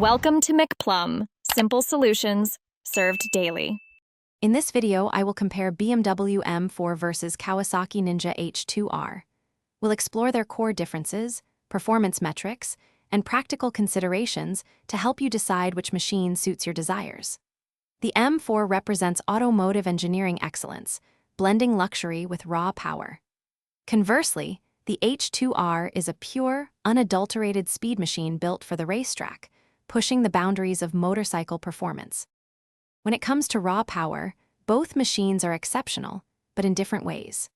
Welcome to McPlum, simple solutions served daily. In this video, I will compare BMW M4 versus Kawasaki Ninja H2R. We'll explore their core differences, performance metrics, and practical considerations to help you decide which machine suits your desires. The M4 represents automotive engineering excellence, blending luxury with raw power. Conversely, the H2R is a pure, unadulterated speed machine built for the racetrack, pushing the boundaries of motorcycle performance. When it comes to raw power, both machines are exceptional, but in different ways.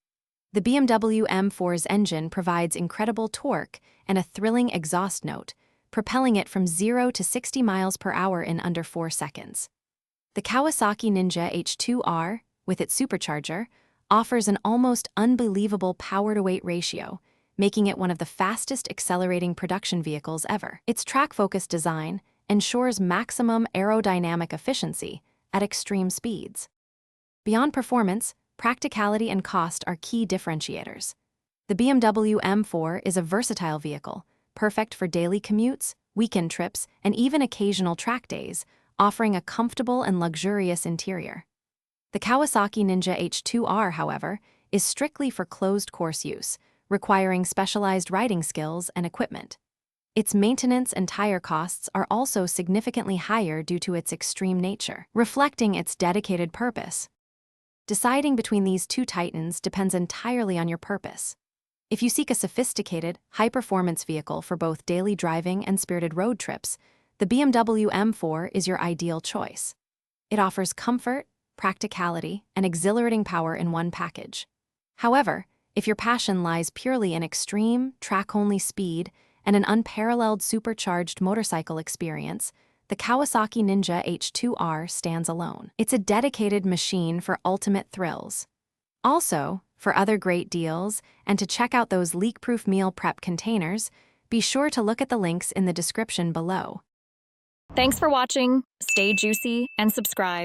The BMW M4's engine provides incredible torque and a thrilling exhaust note, propelling it from 0 to 60 miles per hour in under 4 seconds. The Kawasaki Ninja H2R, with its supercharger, offers an almost unbelievable power-to-weight ratio, making it one of the fastest accelerating production vehicles ever. Its track-focused design ensures maximum aerodynamic efficiency at extreme speeds. Beyond performance, practicality and cost are key differentiators. The BMW M4 is a versatile vehicle, perfect for daily commutes, weekend trips, and even occasional track days, offering a comfortable and luxurious interior. The Kawasaki Ninja H2R, however, is strictly for closed-course use, requiring specialized riding skills and equipment. Its maintenance and tire costs are also significantly higher due to its extreme nature, reflecting its dedicated purpose. Deciding between these two titans depends entirely on your purpose. If you seek a sophisticated, high-performance vehicle for both daily driving and spirited road trips, the BMW M4 is your ideal choice. It offers comfort, practicality, and exhilarating power in one package. However, if your passion lies purely in extreme, track-only speed and an unparalleled supercharged motorcycle experience, the Kawasaki Ninja H2R stands alone. It's a dedicated machine for ultimate thrills. Also, for other great deals and to check out those leak-proof meal prep containers, be sure to look at the links in the description below. Thanks for watching, stay juicy, and subscribe.